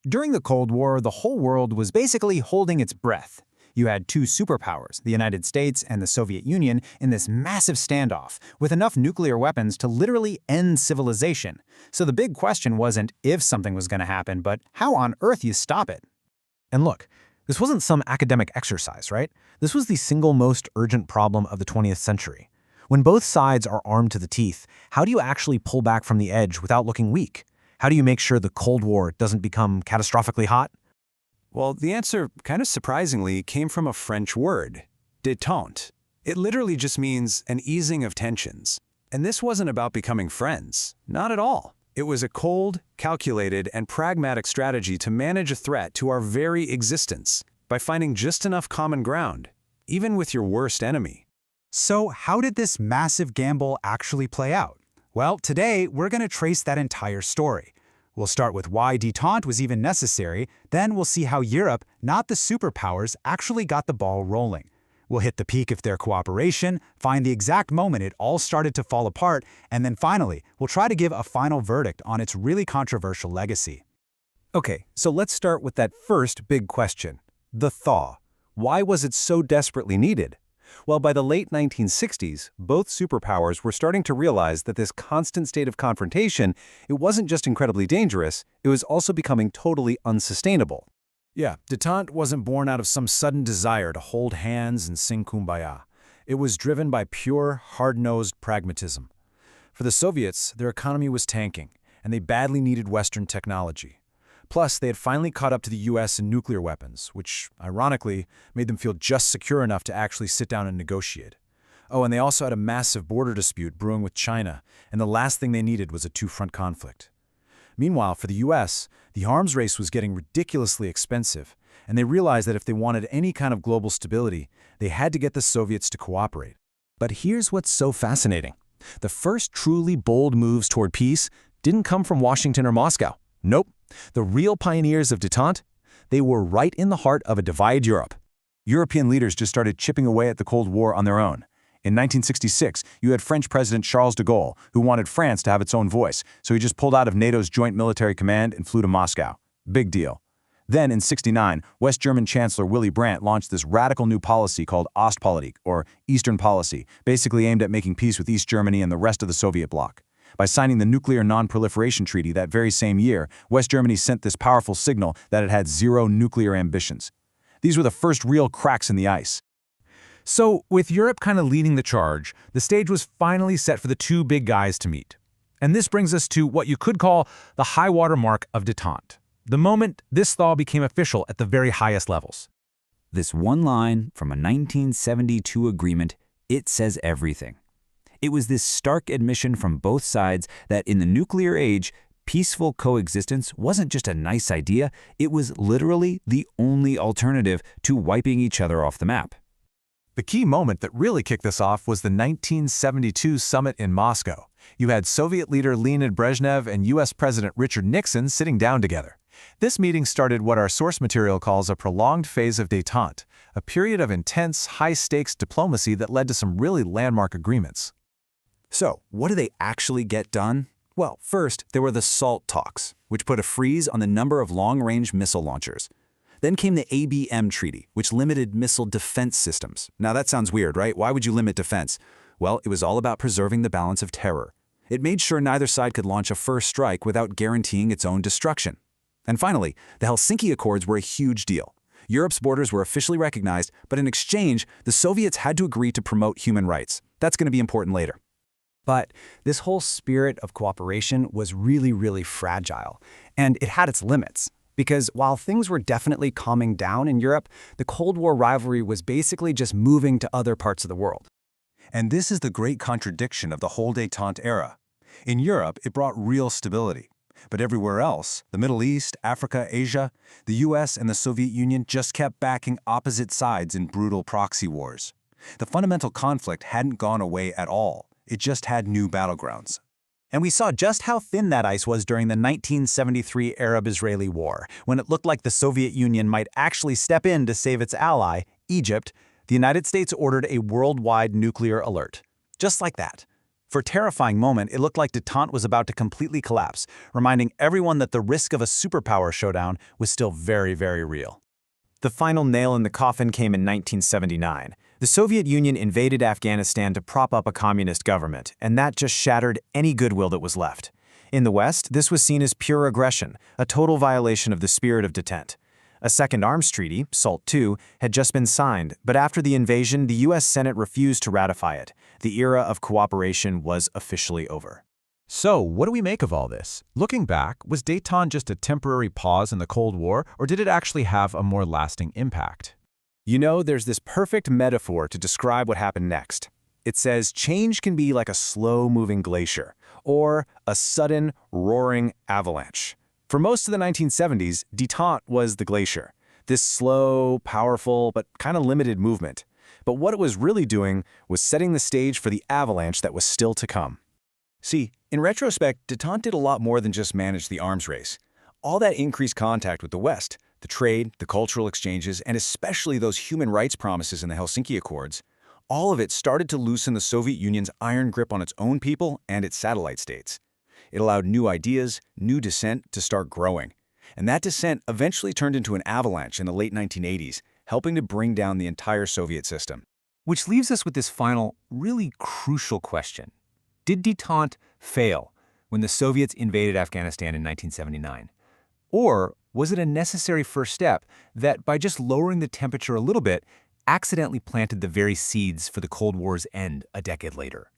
During the Cold War, the whole world was basically holding its breath. You had two superpowers, the United States and the Soviet Union, in this massive standoff, with enough nuclear weapons to literally end civilization. So the big question wasn't if something was going to happen, but how on earth you stop it. And look, this wasn't some academic exercise, right? This was the single most urgent problem of the 20th century. When both sides are armed to the teeth, how do you actually pull back from the edge without looking weak? How do you make sure the Cold War doesn't become catastrophically hot? Well, the answer, kind of surprisingly, came from a French word, détente. It literally just means an easing of tensions. And this wasn't about becoming friends. Not at all. It was a cold, calculated, and pragmatic strategy to manage a threat to our very existence by finding just enough common ground, even with your worst enemy. So how did this massive gamble actually play out? Well, today we're going to trace that entire story. We'll start with why détente was even necessary, then we'll see how Europe, not the superpowers, actually got the ball rolling. We'll hit the peak of their cooperation, find the exact moment it all started to fall apart, and then finally, we'll try to give a final verdict on its really controversial legacy. Okay, so let's start with that first big question, the thaw. Why was it so desperately needed? Well, by the late 1960s, both superpowers were starting to realize that this constant state of confrontation, it wasn't just incredibly dangerous, it was also becoming totally unsustainable. Yeah, détente wasn't born out of some sudden desire to hold hands and sing kumbaya. It was driven by pure, hard-nosed pragmatism. For the Soviets, their economy was tanking, and they badly needed Western technology. Plus, they had finally caught up to the US in nuclear weapons, which, ironically, made them feel just secure enough to actually sit down and negotiate. Oh, and they also had a massive border dispute brewing with China, and the last thing they needed was a two-front conflict. Meanwhile, for the US, the arms race was getting ridiculously expensive, and they realized that if they wanted any kind of global stability, they had to get the Soviets to cooperate. But here's what's so fascinating. The first truly bold moves toward peace didn't come from Washington or Moscow. Nope. The real pioneers of détente, they were right in the heart of a divided Europe. European leaders just started chipping away at the Cold War on their own. In 1966, you had French President Charles de Gaulle, who wanted France to have its own voice, so he just pulled out of NATO's Joint Military Command and flew to Moscow. Big deal. Then, in '69, West German Chancellor Willy Brandt launched this radical new policy called Ostpolitik, or Eastern Policy, basically aimed at making peace with East Germany and the rest of the Soviet bloc. By signing the Nuclear Non-Proliferation Treaty that very same year, West Germany sent this powerful signal that it had zero nuclear ambitions. These were the first real cracks in the ice. So, with Europe kind of leading the charge, the stage was finally set for the two big guys to meet. And this brings us to what you could call the high-water mark of détente, the moment this thaw became official at the very highest levels. This one line from a 1972 agreement, it says everything. It was this stark admission from both sides that in the nuclear age, peaceful coexistence wasn't just a nice idea, it was literally the only alternative to wiping each other off the map. The key moment that really kicked this off was the 1972 summit in Moscow. You had Soviet leader Leonid Brezhnev and US President Richard Nixon sitting down together. This meeting started what our source material calls a prolonged phase of détente, a period of intense, high-stakes diplomacy that led to some really landmark agreements. So, what do they actually get done? Well, first, there were the SALT talks, which put a freeze on the number of long-range missile launchers. Then came the ABM Treaty, which limited missile defense systems. Now that sounds weird, right? Why would you limit defense? Well, it was all about preserving the balance of terror. It made sure neither side could launch a first strike without guaranteeing its own destruction. And finally, the Helsinki Accords were a huge deal. Europe's borders were officially recognized, but in exchange, the Soviets had to agree to promote human rights. That's going to be important later. But this whole spirit of cooperation was really fragile, and it had its limits. Because while things were definitely calming down in Europe, the Cold War rivalry was basically just moving to other parts of the world. And this is the great contradiction of the whole détente era. In Europe, it brought real stability. But everywhere else, the Middle East, Africa, Asia, the US and the Soviet Union just kept backing opposite sides in brutal proxy wars. The fundamental conflict hadn't gone away at all. It just had new battlegrounds. And we saw just how thin that ice was during the 1973 Arab-Israeli War, when it looked like the Soviet Union might actually step in to save its ally, Egypt. The United States ordered a worldwide nuclear alert. Just like that. For a terrifying moment, it looked like Détente was about to completely collapse, reminding everyone that the risk of a superpower showdown was still very, very real. The final nail in the coffin came in 1979. The Soviet Union invaded Afghanistan to prop up a communist government, and that just shattered any goodwill that was left. In the West, this was seen as pure aggression, a total violation of the spirit of Détente. A second arms treaty, SALT II, had just been signed, but after the invasion, the U.S. Senate refused to ratify it. The era of cooperation was officially over. So, what do we make of all this? Looking back, was détente just a temporary pause in the Cold War, or did it actually have a more lasting impact? You know, there's this perfect metaphor to describe what happened next. It says change can be like a slow-moving glacier, or a sudden, roaring avalanche. For most of the 1970s, détente was the glacier, this slow, powerful, but kind of limited movement. But what it was really doing was setting the stage for the avalanche that was still to come. See, in retrospect, détente did a lot more than just manage the arms race. All that increased contact with the West, the trade, the cultural exchanges, and especially those human rights promises in the Helsinki Accords, all of it started to loosen the Soviet Union's iron grip on its own people and its satellite states. It allowed new ideas, new dissent to start growing. And that dissent eventually turned into an avalanche in the late 1980s, helping to bring down the entire Soviet system. Which leaves us with this final, really crucial question. Did détente fail when the Soviets invaded Afghanistan in 1979? Or was it a necessary first step that, by just lowering the temperature a little bit, accidentally planted the very seeds for the Cold War's end a decade later?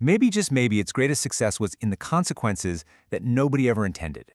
Maybe, just maybe, its greatest success was in the consequences that nobody ever intended.